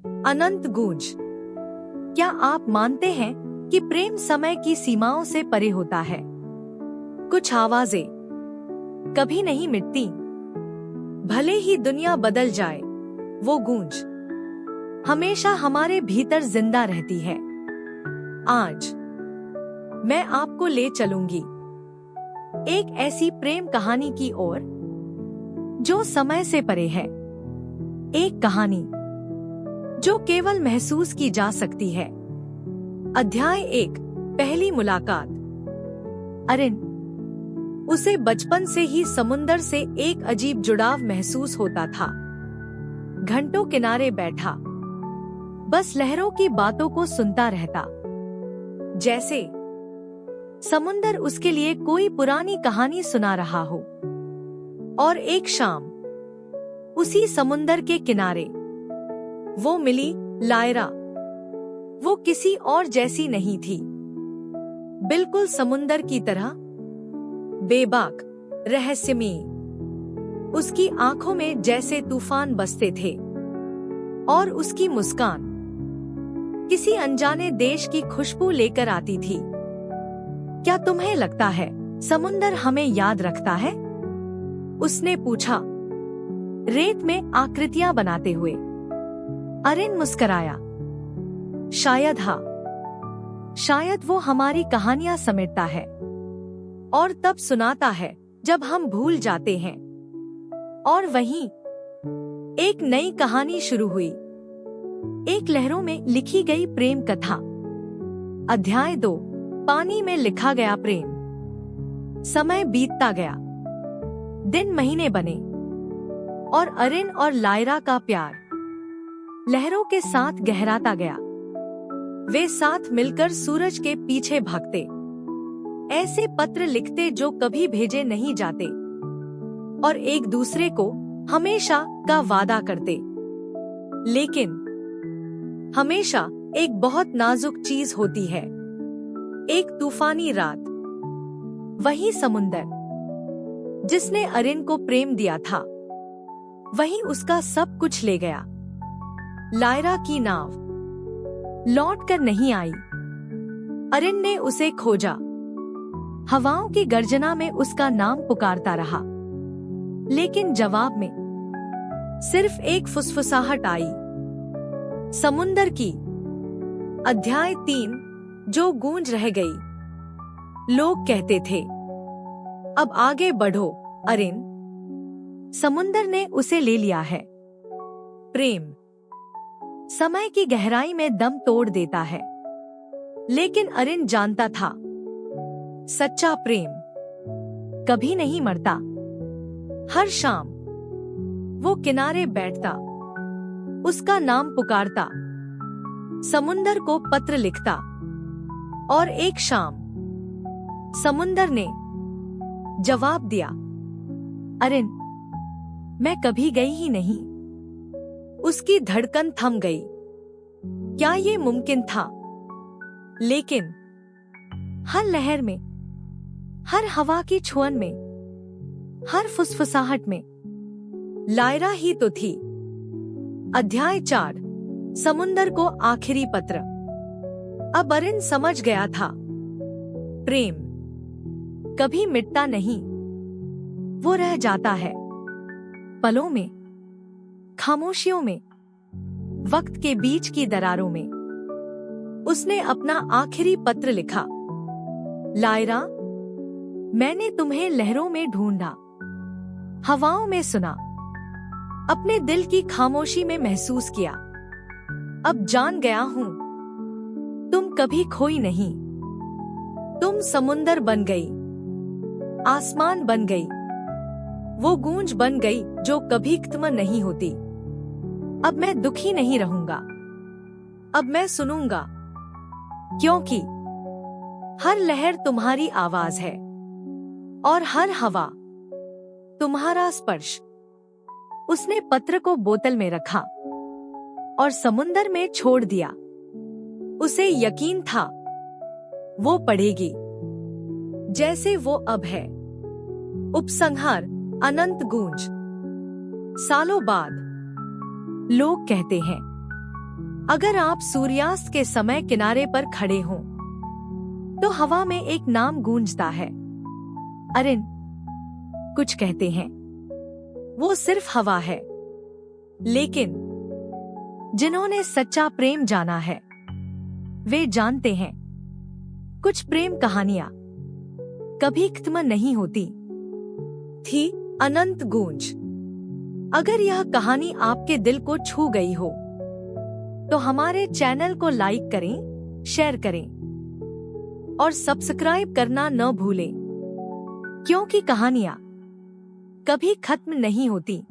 अनंत गूंज। क्या आप मानते हैं कि प्रेम समय की सीमाओं से परे होता है? कुछ आवाजें कभी नहीं मिटती, भले ही दुनिया बदल जाए, वो गूंज हमेशा हमारे भीतर जिंदा रहती है। आज मैं आपको ले चलूंगी एक ऐसी प्रेम कहानी की ओर जो समय से परे है। एक कहानी जो केवल महसूस की जा सकती है। अध्याय 1, पहली मुलाकात। अरिन, उसे बचपन से ही समुंदर से एक अजीब जुड़ाव महसूस होता था। घंटों किनारे बैठा, बस लहरों की बातों को सुनता रहता, जैसे समुंदर उसके लिए कोई पुरानी कहानी सुना रहा हो। और एक शाम उसी समुंदर के किनारे वो मिली लायरा। वो किसी और जैसी नहीं थी, बिल्कुल समुंदर की तरह, बेबाक, रहस्यमयी। उसकी आंखों में जैसे तूफान बसते थे और उसकी मुस्कान किसी अनजाने देश की खुशबू लेकर आती थी। क्या तुम्हें लगता है समुंदर हमें याद रखता है? उसने पूछा, रेत में आकृतियां बनाते हुए। अरिन मुस्कराया। शायद हाँ, शायद वो हमारी कहानियां समेटता है और तब सुनाता है जब हम भूल जाते हैं। और वहीं एक नई कहानी शुरू हुई, एक लहरों में लिखी गई प्रेम कथा। अध्याय 2, पानी में लिखा गया प्रेम। समय बीतता गया, दिन महीने बने और अरिन और लायरा का प्यार लहरों के साथ गहराता गया। वे साथ मिलकर सूरज के पीछे भागते, ऐसे पत्र लिखते जो कभी भेजे नहीं जाते, और एक दूसरे को हमेशा का वादा करते। लेकिन हमेशा एक बहुत नाजुक चीज होती है। एक तूफानी रात, वही समुंदर जिसने अरिन को प्रेम दिया था, वही उसका सब कुछ ले गया। लायरा की नाव लौट कर नहीं आई। अरिन ने उसे खोजा, हवाओं की गर्जना में उसका नाम पुकारता रहा, लेकिन जवाब में सिर्फ एक फुसफुसाहट आई, समुंदर की। अध्याय 3, जो गूंज रह गई। लोग कहते थे, अब आगे बढ़ो अरिन, समुंदर ने उसे ले लिया है। प्रेम समय की गहराई में दम तोड़ देता है, लेकिन अरिन जानता था, सच्चा प्रेम कभी नहीं मरता। हर शाम वो किनारे बैठता, उसका नाम पुकारता, समुंदर को पत्र लिखता, और एक शाम समुंदर ने जवाब दिया, अरिन, मैं कभी गई ही नहीं। उसकी धड़कन थम गई। क्या ये मुमकिन था? लेकिन हर लहर में, हर हवा की छुअन में, हर फुसफुसाहट में लायरा ही तो थी। अध्याय 4, समुंदर को आखिरी पत्र। अब अरिन समझ गया था, प्रेम कभी मिटता नहीं, वो रह जाता है पलों में, खामोशियों में, वक्त के बीच की दरारों में। उसने अपना आखिरी पत्र लिखा, लायरा, मैंने तुम्हें लहरों में ढूंढा, हवाओं में सुना, अपने दिल की खामोशी में महसूस किया। अब जान गया हूं, तुम कभी खोई नहीं। तुम समुंदर बन गई, आसमान बन गई, वो गूंज बन गई जो कभी खत्म नहीं होती। अब मैं दुखी नहीं रहूंगा, अब मैं सुनूंगा, क्योंकि हर लहर तुम्हारी आवाज है और हर हवा तुम्हारा स्पर्श। उसने पत्र को बोतल में रखा और समुंदर में छोड़ दिया। उसे यकीन था वो पढ़ेगी जैसे वो अब है। उपसंहार, अनंत गूंज। सालों बाद लोग कहते हैं अगर आप सूर्यास्त के समय किनारे पर खड़े हों, तो हवा में एक नाम गूंजता है, अरिन। कुछ कहते हैं वो सिर्फ हवा है, लेकिन जिन्होंने सच्चा प्रेम जाना है वे जानते हैं कुछ प्रेम कहानियां कभी खत्म नहीं होती थी। अनंत गूंज। अगर यह कहानी आपके दिल को छू गई हो तो हमारे चैनल को लाइक करें, शेयर करें और सब्सक्राइब करना न भूलें, क्योंकि कहानियां कभी खत्म नहीं होती।